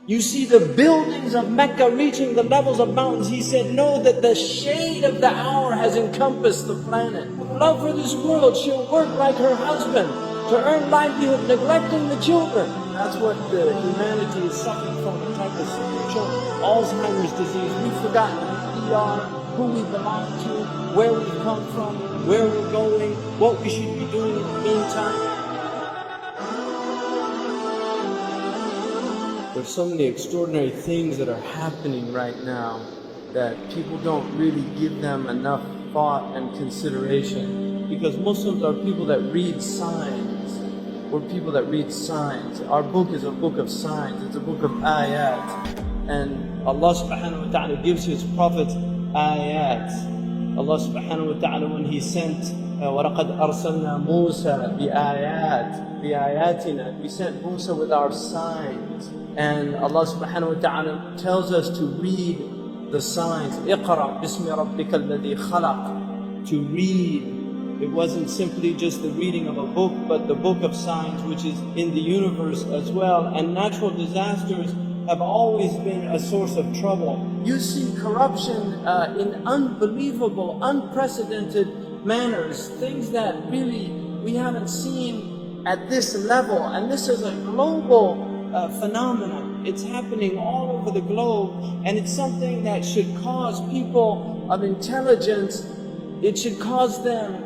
You see the buildings of Mecca reaching the levels of mountains. He said, know that the shade of the hour has encompassed the planet. Love for this world, she'll work like her husband to earn livelihood, neglecting the children. That's what humanity is suffering from, the type of spiritual Alzheimer's disease. We've forgotten who we are, who we belong to, where we've come from, where we're going, what we should be doing in the meantime. There's so many extraordinary things that are happening right now that people don't really give them enough thought and consideration, because Muslims are people that read signs. We're people that read signs. Our book is a book of signs. It's a book of ayat. And Allah subhanahu wa ta'ala gives His prophets ayat. Allah subhanahu wa ta'ala, when He sent وَلَقَدْ أَرْسَلْنَا مُوسَى بِآيَاتِنَا, we sent Musa with our signs. And Allah subhanahu wa ta'ala tells us to read the signs. اقرأ بِسْمِ رَبِّكَ الَّذِي خَلَقَ. To read. It wasn't simply just the reading of a book, but the book of signs, which is in the universe as well. And natural disasters have always been a source of trouble. You see corruption in unbelievable, unprecedented manners, things that really we haven't seen at this level. And this is a global phenomenon. It's happening all over the globe, and it's something that should cause people of intelligence, it should cause them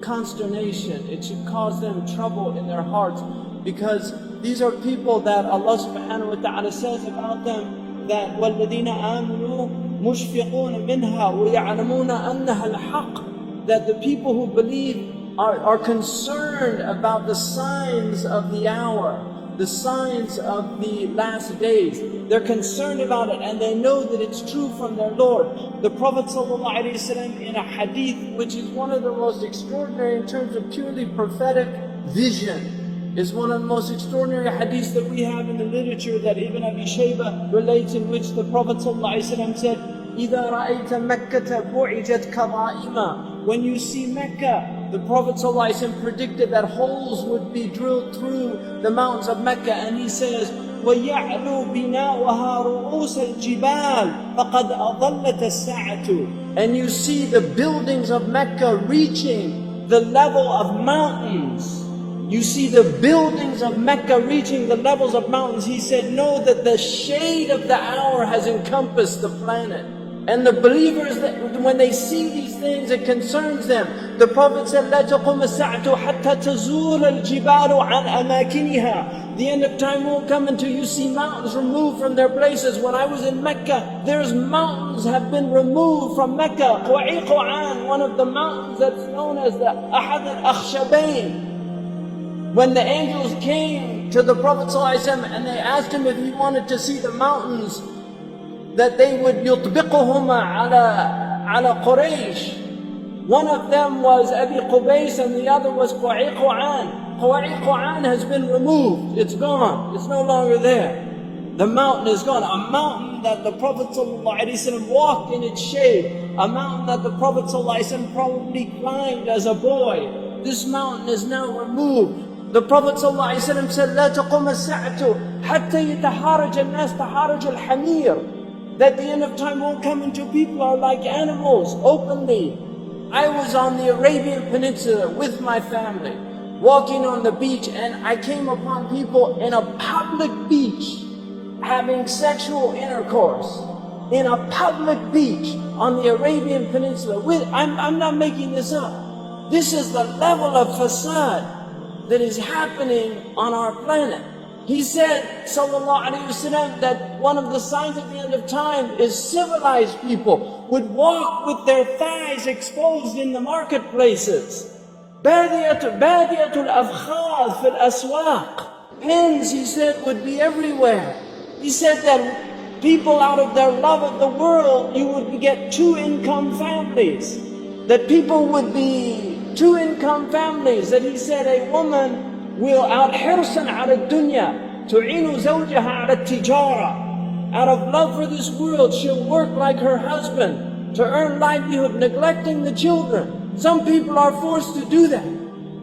consternation, it should cause them trouble in their hearts, because these are people that Allah subhanahu wa ta'ala says about them that وَالَّذِينَ آمَنُوا مُشْفِقُونَ مِنْهَا وَيَعْلَمُونَ أَنَّهَا الْحَقِّ. That the people who believe are concerned about the signs of the hour, the signs of the last days. They're concerned about it, and they know that it's true from their Lord. The Prophet ﷺ, in a hadith, which is one of the most extraordinary in terms of purely prophetic vision, is one of the most extraordinary hadiths that we have in the literature that Ibn Abi Shaybah relates, in which the Prophet ﷺ said, إِذَا رَأَيْتَ مَكَّةَ بُعِجَتْ كَضَائِمًا. When you see Mecca, the Prophet ﷺ predicted that holes would be drilled through the mountains of Mecca, and he says, وَيَعْلُو بِنَاؤُهَا رُؤُوسَ الْجِبَالِ فَقَدْ أَضَلَّتَ السَّاعَةُ. And you see the buildings of Mecca reaching the level of mountains. You see the buildings of Mecca reaching the levels of mountains. He said, know that the shade of the hour has encompassed the planet. And the believers, that when they see these things, it concerns them. The Prophet said, لا تقوم الساعة حتى تزول الجبال عن أماكنها. The end of time won't come until you see mountains removed from their places. When I was in Mecca, there's mountains have been removed from Mecca. Qua'an, one of the mountains that's known as the Ahad al-Akhshabain. When the angels came to the Prophet ﷺ and they asked him if he wanted to see the mountains, that they would يطبقهما على قريش. One of them was Abi Qubays and the other was Qua'an. Qua'an has been removed. It's gone. It's no longer there. The mountain is gone. A mountain that the Prophet ﷺ walked in its shade. A mountain that the Prophet ﷺ probably climbed as a boy. This mountain is now removed. The Prophet ﷺ said, لا تقوم الساعة حتى يتحارج الناس تحارج الحمير. That the end of time won't come until people are like animals, openly. I was on the Arabian Peninsula with my family, walking on the beach, and I came upon people in a public beach, having sexual intercourse. In a public beach on the Arabian Peninsula. I'm not making this up. This is the level of fasad that is happening on our planet. He said, sallallahu alayhi wasallam, that one of the signs of the end of time is civilized people would walk with their thighs exposed in the marketplaces. Badiyatul afkhaz fil aswaq. Pens, he said, would be everywhere. He said that people, out of their love of the world, you would get two-income families. That people would be two-income families. That he said a woman will out حرصا على الدنيا تعين زوجها على التجارة. Out of love for this world, she'll work like her husband to earn livelihood, neglecting the children. Some people are forced to do that.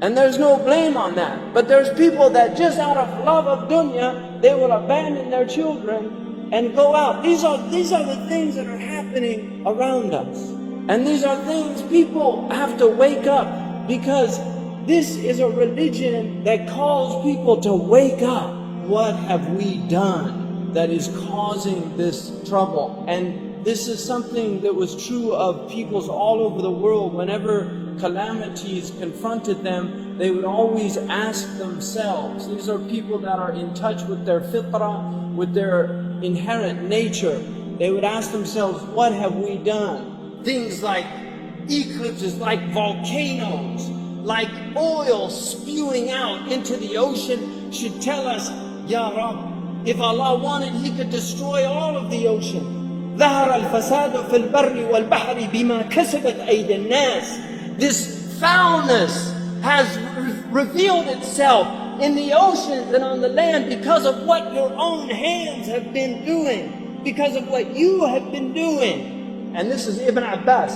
And there's no blame on that. But there's people that just out of love of dunya, they will abandon their children and go out. These are the things that are happening around us. And these are things people have to wake up, because this is a religion that calls people to wake up. What have we done that is causing this trouble? And this is something that was true of peoples all over the world. Whenever calamities confronted them, they would always ask themselves, these are people that are in touch with their fitrah, with their inherent nature. They would ask themselves, what have we done? Things like eclipses, like volcanoes, like oil spewing out into the ocean should tell us, Ya Rab, if Allah wanted, He could destroy all of the ocean. ظهر الفساد في البر والبحر بما كسبت أيدي الناس. This foulness has revealed itself in the oceans and on the land because of what your own hands have been doing, because of what you have been doing. And this is Ibn Abbas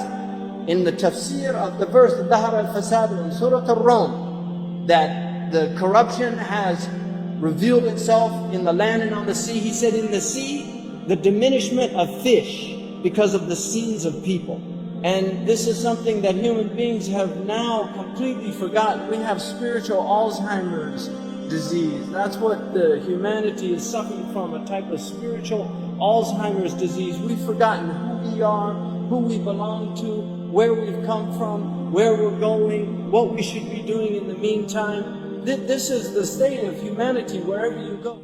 in the tafsir of the verse ظهر الفساد in Surah Al-Rum, that the corruption has revealed itself in the land and on the sea. He said in the sea, the diminishment of fish because of the sins of people. And this is something that human beings have now completely forgotten. We have spiritual Alzheimer's disease. That's what the humanity is suffering from, a type of spiritual Alzheimer's disease. We've forgotten who we are, who we belong to, where we've come from, where we're going, what we should be doing in the meantime. This is the state of humanity wherever you go.